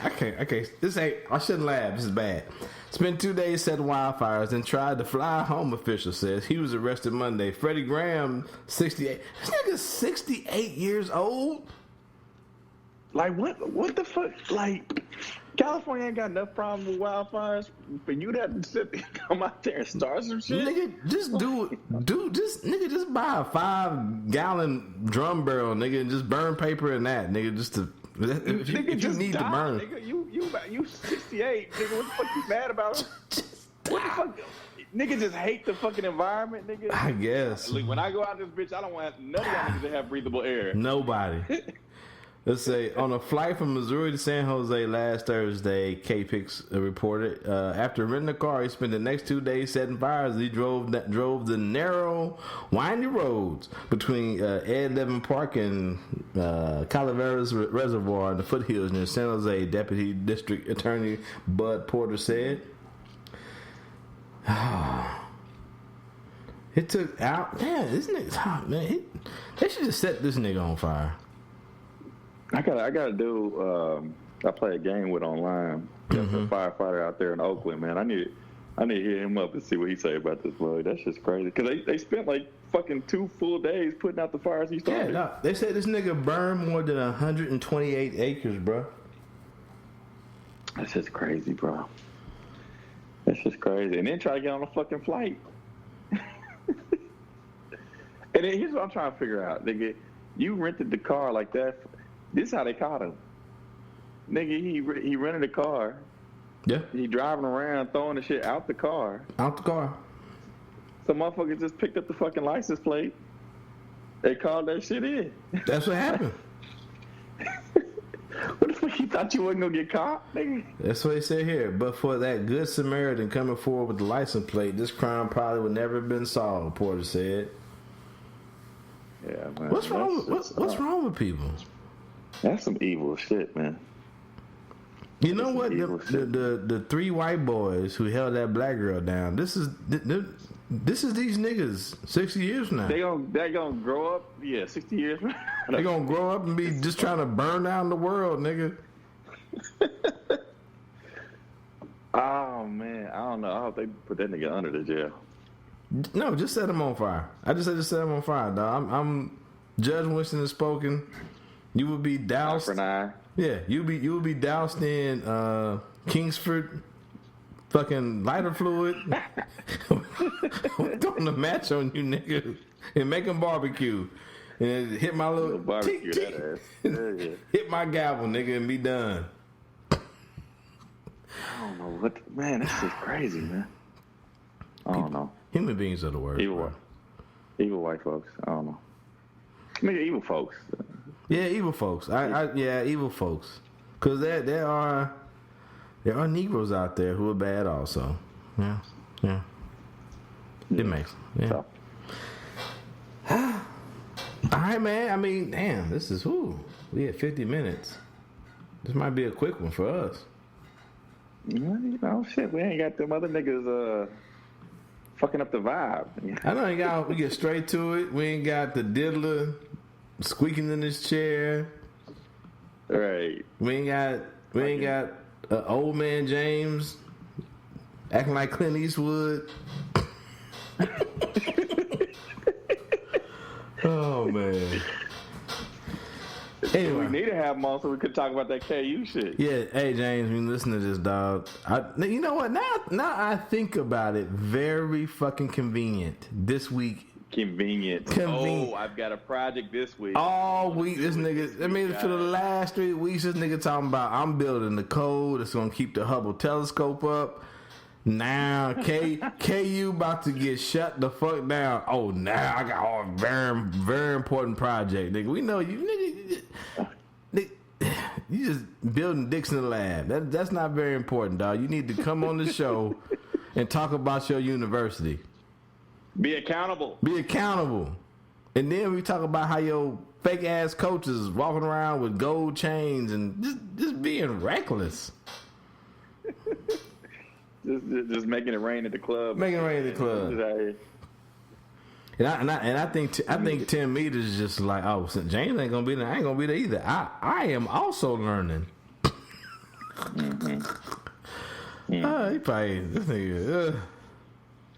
S2: Okay. I shouldn't laugh. This is bad. Spent 2 days setting wildfires, then tried to fly home, official says. He was arrested Monday. Freddie Graham, 68. This nigga's 68 years old?
S8: Like, what the fuck? Like, California ain't got enough problems with wildfires for you to have to come out there and start some shit?
S2: Nigga, just just buy a 5-gallon drum barrel, nigga, and just burn paper in that, nigga, just to... If you need to burn.
S8: Nigga, you 68, nigga, what the fuck you mad about? What the fuck? Nigga just hate the fucking environment, nigga.
S2: I guess.
S8: Look, when I go out this bitch, I don't want none of y'all niggas to have breathable air.
S2: Nobody. Let's say on a flight from Missouri to San Jose last Thursday, K-Pix reported, after renting a car, he spent the next 2 days setting fires. He drove the narrow, windy roads between Ed Levin Park and Calaveras Reservoir in the foothills near San Jose, Deputy District Attorney Bud Porter said. It took out. Damn, this nigga, man. They should just set this nigga on fire.
S8: I gotta do. I play a game with online. There's a firefighter out there in Oakland, man. I need to hit him up and see what he say about this boy. That's just crazy. Cause they spent like fucking 2 full days putting out the fires he started.
S2: Yeah, no, they said this nigga burned more than 128 acres, bro.
S8: That's just crazy, bro. That's just crazy. And then try to get on a fucking flight. And then here's what I'm trying to figure out, nigga. You rented the car like that. This is how they caught him. Nigga, he rented a car.
S2: Yeah.
S8: He driving around throwing the shit out the car.
S2: Out the car.
S8: Some motherfucker just picked up the fucking license plate. They called that shit in.
S2: That's what happened.
S8: What the fuck, you thought you wasn't gonna get caught, nigga?
S2: That's what he said here. But for that good Samaritan coming forward with the license plate, this crime probably would never have been solved, Porter said.
S8: Yeah, man.
S2: What's wrong with people?
S8: That's some evil shit, man.
S2: You know what? The 3 white boys who held that black girl down. This is these niggas 60 years from now. They
S8: gonna grow up. Yeah, 60 years from now.
S2: They gonna grow up and be just trying to burn down the world, nigga.
S8: Oh man, I don't know. I hope they put that nigga under the jail.
S2: No, just set him on fire. I just said just set him on fire, dog. I'm Judge Winston has spoken. You would be doused. Yeah, you would be doused in Kingsford fucking lighter fluid. We're doing the match on you, nigga, and making barbecue. And hit my little
S8: barbecue that ass. Yeah.
S2: Hit my gavel, nigga, and be done.
S8: I don't know what, man. This is crazy, man. I don't know.
S2: Human beings are the worst.
S8: Evil white folks. I don't know. Nigga, evil folks.
S2: Yeah, evil folks. Evil folks. Because there are Negroes out there who are bad also. Yeah. It makes. Yeah. All right, man. I mean, damn, this is we had 50 minutes. This might be a quick one for us.
S8: You know, shit, we ain't got them other niggas fucking up the vibe.
S2: I know we get straight to it. We ain't got the diddler squeaking in his chair.
S8: Right.
S2: We ain't got old man James acting like Clint Eastwood. Oh man. Anyway,
S8: we need to have him on so we could talk about that KU shit.
S2: Yeah, hey James, you listen to this, dog. You know what? Now I think about it, very fucking convenient this week.
S8: Convenient. Oh, I've got a project this week.
S2: All week, this nigga. I mean, for the last 3 weeks, this nigga talking about I'm building the code that's gonna keep the Hubble telescope up. Now KU about to get shut the fuck down. Oh, now I got a very, very important project, nigga. We know you, nigga. You just building dicks in the lab. That's not very important, dog. You need to come on the show and talk about your university.
S8: Be accountable.
S2: And then we talk about how your fake ass coaches walking around with gold chains and just being reckless.
S8: Just making it rain at the club.
S2: And I think 10 meters is just like, oh, since James ain't gonna be there, I ain't gonna be there either. I am also learning. He probably this nigga.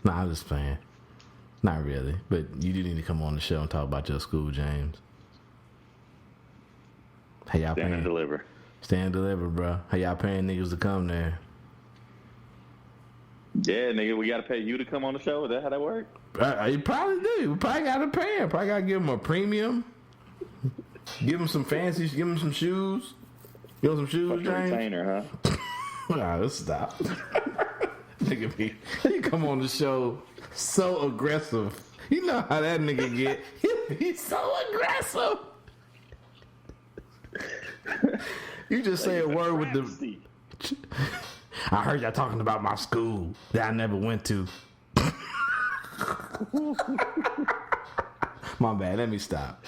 S2: Nah, I'm just playing. Not really, but you do need to come on the show and talk about your school, James. How y'all
S8: Stand and deliver.
S2: Stand and deliver, bro. How y'all paying niggas to come there?
S8: Yeah, nigga, we gotta pay you to come on the show. Is that how that works?
S2: You probably do. We probably gotta pay him. Probably gotta give him a premium. Give him some fancy. Give him some shoes. Give him some shoes,
S8: fucking
S2: James.
S8: Retainer, huh?
S2: Nah, let's stop. Nigga, he come on the show so aggressive. You know how that nigga get. He's so aggressive. You just say a word with the. I heard y'all talking about my school that I never went to. My bad. Let me stop.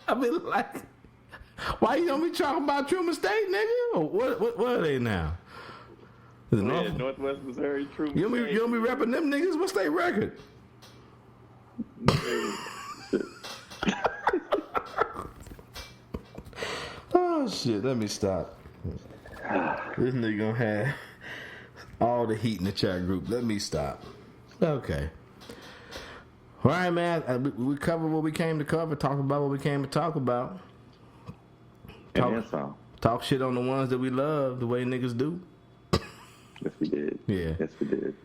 S2: I mean, like, why you don't be talking about Truman State, nigga? Or what are they now?
S8: Northwest Missouri Troop.
S2: You don't be repping them niggas? What's their record? Oh shit! Let me stop. This nigga gonna have all the heat in the chat group. Let me stop. Okay. All right, man. We covered what we came to cover. Talk about what we came to talk about. Talk shit on the ones that we love, the way niggas do.
S8: Yes, we did.
S2: Yeah.
S8: Yes, we did.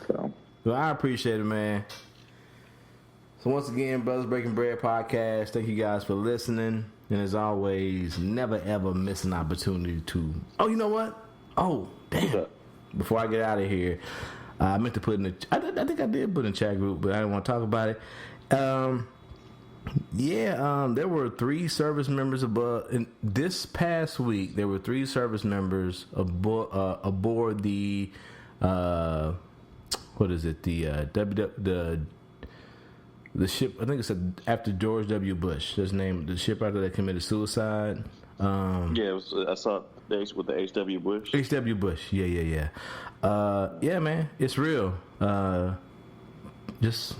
S8: So.
S2: Well, I appreciate it, man. So once again, Brothers Breaking Bread podcast. Thank you guys for listening. And as always, never ever miss an opportunity to. Oh, you know what? Oh, damn. Before I get out of here, I meant to put in the. I think I did put in the chat group, but I didn't want to talk about it. There were 3 service members above. In this past week, there were 3 service members aboard the. What is it? The ship. I think it's after George W. Bush. That's named the ship after that committed suicide.
S8: It was. I saw days with the H.W. Bush.
S2: H.W. Bush. Yeah. Yeah, man, it's real. Just.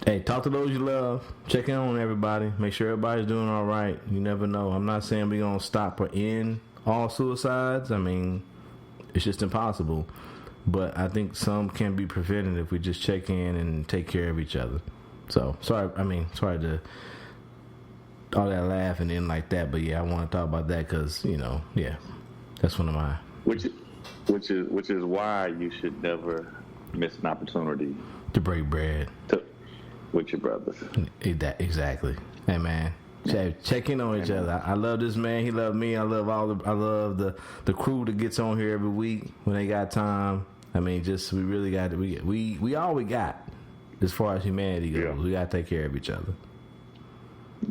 S2: Hey, talk to those you love. Check in on everybody. Make sure everybody's doing all right. You never know. I'm not saying we're going to stop or end all suicides. I mean, it's just impossible. But I think some can be prevented if we just check in and take care of each other. So, sorry to all that laugh and end like that. But, yeah, I want to talk about that because, that's one of my...
S8: Which is why you should never miss an opportunity.
S2: To break bread.
S8: With your brothers.
S2: Exactly. Hey, man. Check in on each other. I love this man. He loves me. I love the crew that gets on here every week when they got time. I mean, we really got it. We all we got as far as humanity goes. Yeah. We got to take care of each other.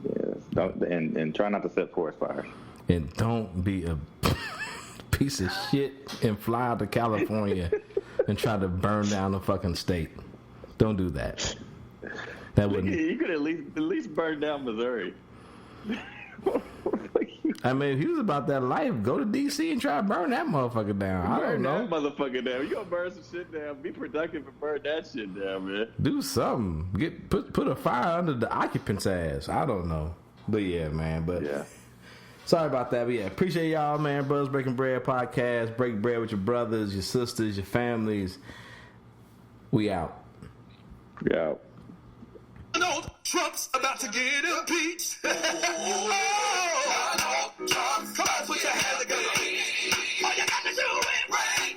S8: Yes. And try not to set forest fires.
S2: And don't be a piece of shit and fly out to California and try to burn down the fucking state. Don't do that. That wouldn't.
S8: You could at least burn down Missouri.
S2: I mean, if he was about that life, go to D.C. and try to burn that motherfucker down. I don't know.
S8: Burn that motherfucker down. You gonna burn some shit down. Be productive and burn that shit down, man.
S2: Do something. Put a fire under the occupant's ass. I don't know. But yeah, man. But yeah. Sorry about that. But yeah, appreciate y'all, man. Brothers Breaking Bread podcast. Break bread with your brothers, your sisters, your families. We out.
S8: We out.
S13: Donald Trump's about to get impeached. Come on, put your hands together. All you got to do is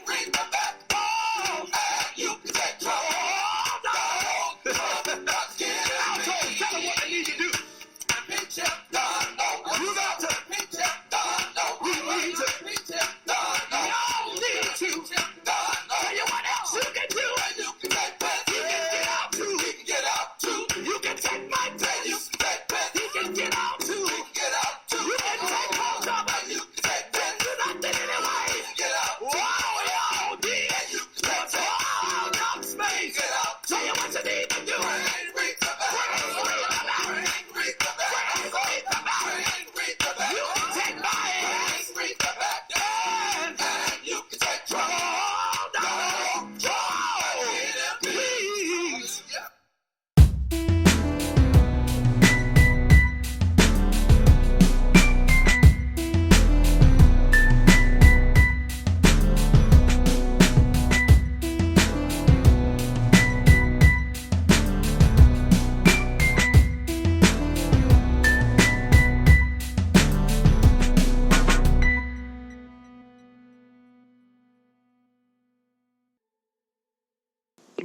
S13: bring the back. Oh, you can take Trump. Tell them what they need to do. Impeach him. You got to impeach him. We need to impeach him. Y'all need to. Tell you what else you can do. You can take that. You can get out too. You can get out too. You can take my pen. You can take pen. You can get out too. You can get out too. You can take hold of it. You can take pen. You're not getting away. You can get out. Wow, y'all did. You can take pen. Wow, not space. Get out. Tell you what you need to do. Bring the back. Bring the back. You can take my ass. Bring the back. And you can take Trump. Please.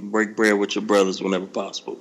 S14: Break bread with your brothers whenever possible.